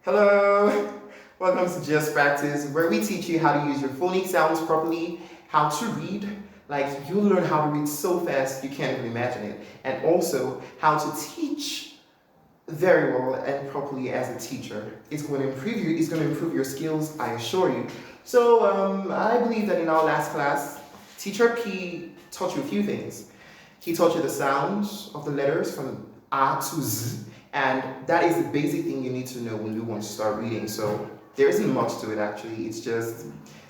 Hello, welcome to Just Practice, where we teach you how to use your phonic sounds properly, how to read, like you'll learn how to read so fast you can't even imagine it, and also how to teach very well and properly as a teacher. It's going to improve you, it's going to improve your skills, I assure you. So I believe that in our last class, Teacher P taught you a few things. He taught you the sounds of the letters from A to Z, and that is the basic thing you need to know when you want to start reading. So there isn't much to it actually. It's just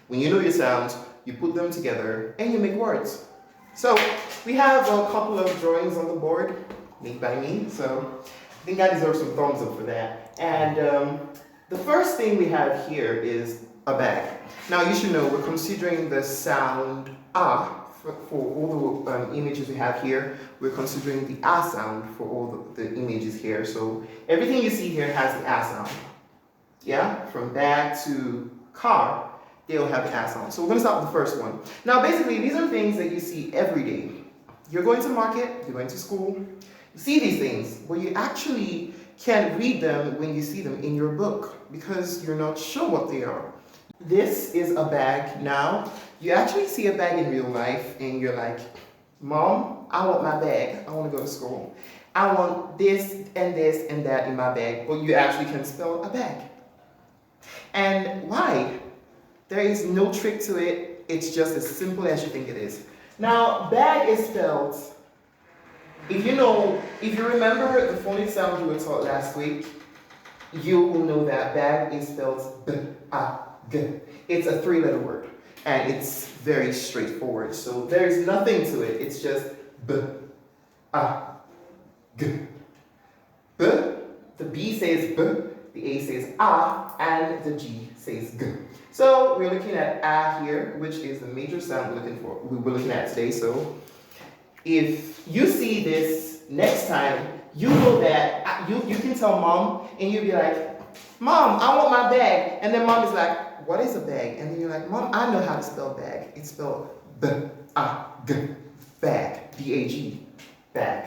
when you know your sounds, you put them together and you make words. So we have a couple of drawings on the board made by me. So I think I deserve some thumbs up for that. And the first thing we have here is a bag. Now you should know we're considering the sound A for all the images we have here. We're considering the A sound for all the images here. So everything you see here has the A sound. Yeah, from bag to car, they'll have the A sound. So we're going to start with the first one. Now basically these are things that you see every day. You're going to market, you're going to school, you see these things, but you actually can't read them when you see them in your book because you're not sure what they are. This is a bag. Now, you actually see a bag in real life and you're like, Mom, I want my bag. I want to go to school. I want this and that in my bag, but you actually can spell a bag. And why? There is no trick to it. It's just as simple as you think it is. Now, bag is spelled, if you remember the phonic sound you were taught last week, you will know that bag is spelled B-A-G. It's a three-letter word, and it's very straightforward. So there's nothing to it. It's just B-A-G. B, the B says B, the A says A, and the G says G. So we're looking at A here, which is the major sound we're looking at today. So if you see this next time, you know that you can tell Mom, and you'll be like, Mom, I want my bag. And then Mom is like, what is a bag? And then you're like, Mom, I know how to spell bag. It's spelled B-A-G, bag, B-A-G, bag.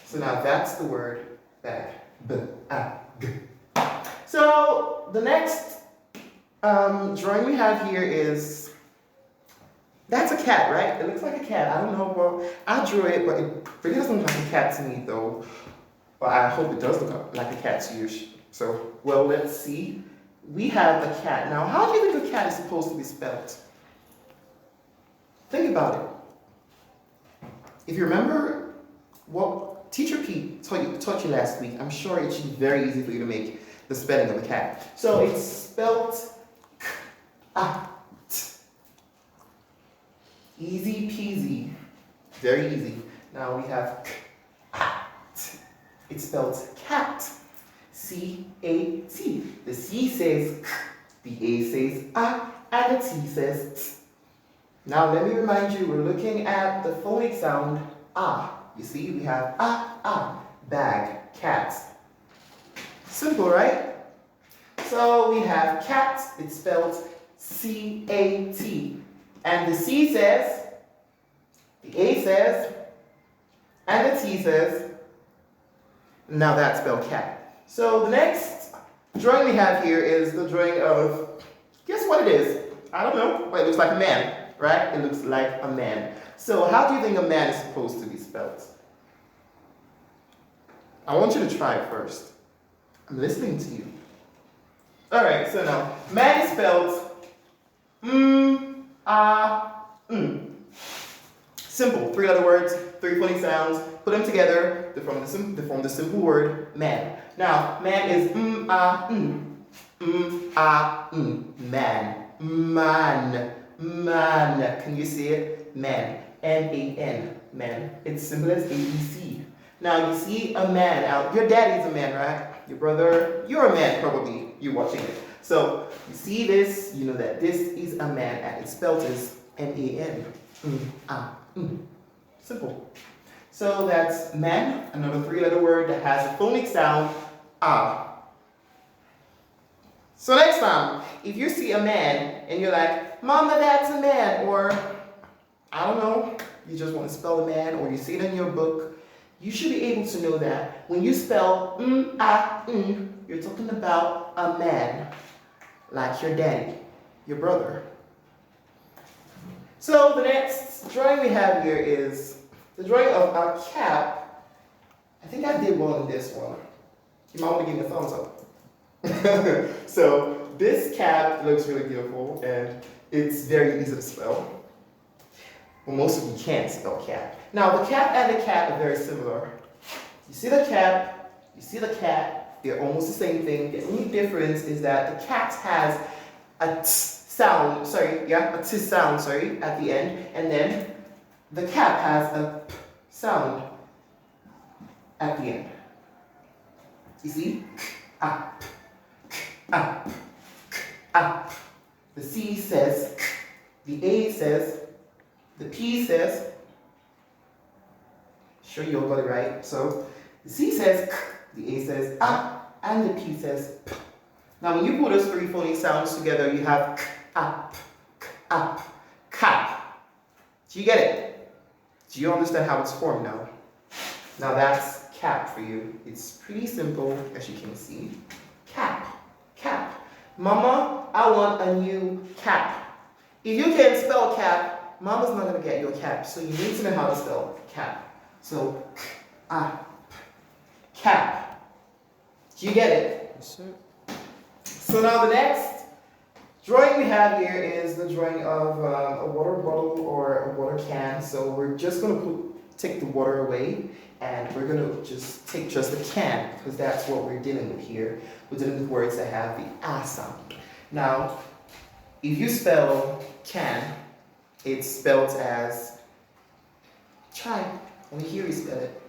So now that's the word bag, B-A-G. So the next drawing we have here is, that's a cat, right? It looks like a cat. I don't know, well, I drew it, but it really doesn't look like a cat to me though. But I hope it does look like a cat to you. So, well, let's see. We have a cat. Now, how do you think a cat is supposed to be spelled? Think about it. If you remember what Teacher Pete taught you last week, I'm sure it should be very easy for you to make the spelling of a cat. So it's spelled cat. Easy peasy. Very easy. Now we have cat. It's spelled cat. C-A-T. The C says k, the A says a, and the T says t. Now let me remind you, we're looking at the phonic sound A. You see, we have a, bag, cat. Simple, right? So we have cat, it's spelled C-A-T. And the C says, the A says, and the T says, now that's spelled cat. So the next drawing we have here is the drawing of, guess what it is? I don't know, but it looks like a man, right? It looks like a man. So how do you think a man is supposed to be spelled? I want you to try it first. I'm listening to you. All right, so now, man is spelled Simple, three-letter words, three phonic sounds. Put them together, they form the simple word man. Now, man is man, man. Can you see it? Man, M-A-N, man. It's simple as ABC. Now you see a man out. Your daddy's a man, right? Your brother, you're a man probably. You're watching it. So you see this, you know that this is a man, and it's spelled as M-A-N. Simple. So that's man, another three-letter word that has a phonic sound A. So next time, if you see a man and you're like, Mama, that's a man, or I don't know, you just want to spell a man, or you see it in your book, you should be able to know that when you spell you're talking about a man, like your daddy, your brother. So the next drawing we have here is the drawing of a cap. I think I did well in this one. You might want to give me a thumbs up. So this cap looks really beautiful and it's very easy to spell. Well, most of you can't spell cap. Now the cap and the cat are very similar. You see the cap, you see the cat, they're almost the same thing. The only difference is that the cat has a t sound, a t sound, at the end, and then the cap has a p sound at the end. You see? Up, up, up. The C says, the A says, the P says, sure you all got it right. So the C says k, the A says up, and the P says p. Now when you put those three phonic sounds together, you have k, up, cap. Do you get it? Do you understand how it's formed now? Now that's cap for you. It's pretty simple, as you can see. Cap, cap. Mama, I want a new cap. If you can't spell cap, Mama's not gonna get you a cap. So you need to know how to spell cap. So, cap. Do you get it? Yes, sir. So now the next drawing we have here is the drawing of a water bottle or a water can. So we're just gonna take the water away and we're gonna just take just the can because that's what we're dealing with here. We're dealing with words that have the A sound. Now, if you spell can, it's spelled as, try, let me hear you spell it.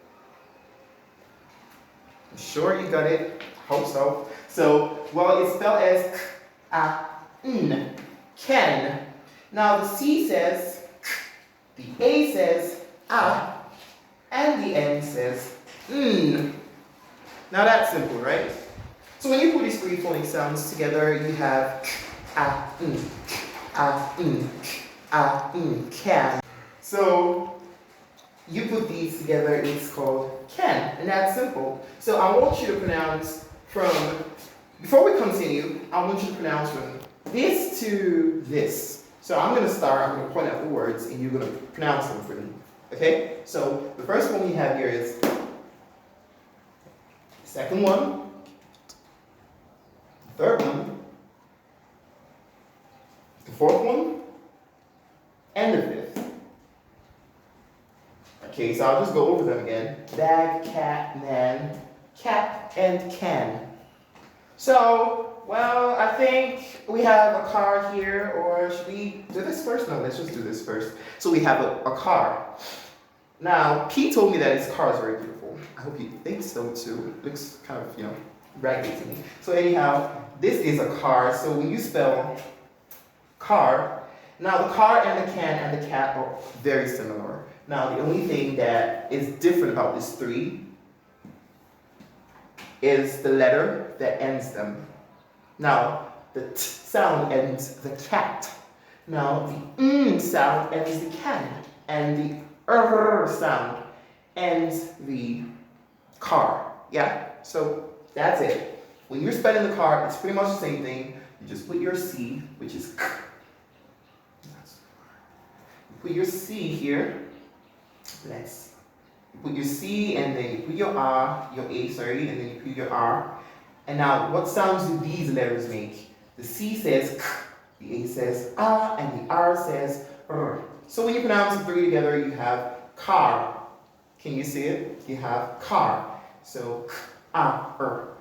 I'm sure you got it, hope so. So, well, it's spelled as k-a-n, can. Now the C says k, the A says a, and the N says n. Now that's simple, right? So when you put these three phonic sounds together, you have k-a-n, k-a-n, k-a-n, can. So you put these together, it's called can, and that's simple. So I want you to pronounce from, before we continue, I want you to pronounce from this to this. So I'm going to start, I'm going to point out the words, and you're going to pronounce them for me. Okay? So the first one we have here is the second one, the third one, the fourth one, and the fifth. Okay, so I'll just go over them again. Bag, cat, man, cap, and can. So, well, I think we have a car here, or should we do this first? No, let's just do this first. So we have a car. Now, Pete told me that his car is very beautiful. I hope you think so too. It looks kind of, raggedy to me. So anyhow, this is a car. So when you spell car, now the car and the can and the cat are very similar. Now, the only thing that is different about these three is the letter that ends them. Now, the t sound ends the cat. Now, the sound ends the can. And the sound ends the car. Yeah? So, that's it. When you're spelling the car, it's pretty much the same thing. You just put your C, which is k. You put your C here. Let's put your C and then you put your R, your A, sorry, and then you put your R. And now, what sounds do these letters make? The C says k, the A says and the R says r. So when you pronounce the three together, you have car. Can you see it? You have car. So car,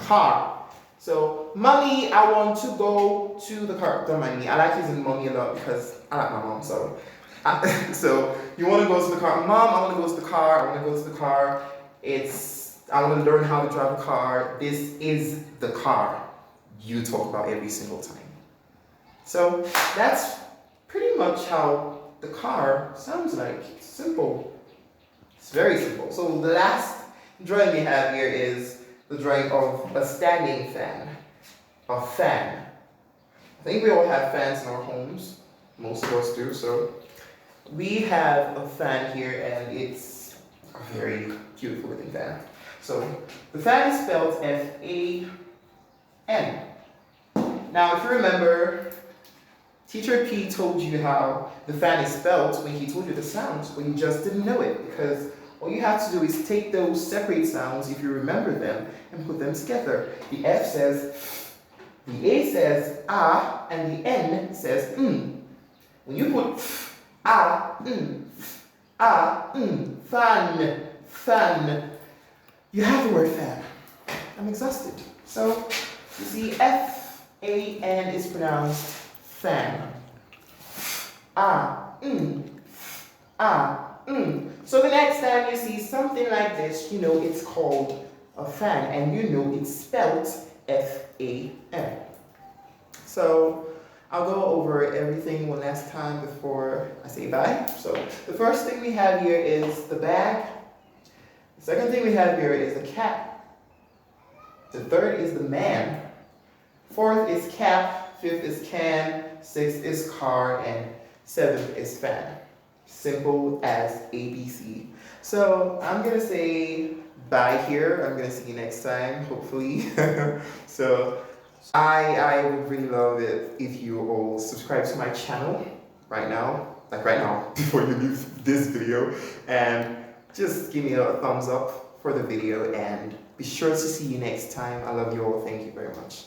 car. So, mommy, I want to go to the car. Don't mind me. I like using mommy a lot because I like my mom. So, so you want to go to the car. Mom, I want to go to the car. I want to go to the car. I want to learn how to drive a car. This is the car you talk about every single time. So that's pretty much how the car sounds like. It's simple. It's very simple. So the last drawing we have here is the drawing of a standing fan. A fan. I think we all have fans in our homes. Most of us do. So we have a fan here and it's a very beautiful looking fan. So the fan is spelled F-A-N. Now, if you remember, Teacher P told you how the fan is spelled when he told you the sounds, but you just didn't know it because all you have to do is take those separate sounds, if you remember them, and put them together. The F says, the A says ah, and the N says mm. When you put ah, fan, fan, you have the word fan. I'm exhausted. So, you see, F-A-N is pronounced fan. So the next time you see something like this, you know it's called a fan, and you know it's spelled F-A-N. So I'll go over everything one last time before I say bye. So the first thing we have here is the bag. The second thing we have here is the cat. The third is the man. Fourth is cap. Fifth is can. Sixth is car. And seventh is fan. Simple as ABC. So I'm gonna say bye here. I'm gonna see you next time, hopefully. So I would really love it if you all subscribe to my channel right now, before you leave this video, and just give me a thumbs up for the video, and be sure to see you next time. I love you all. Thank you very much.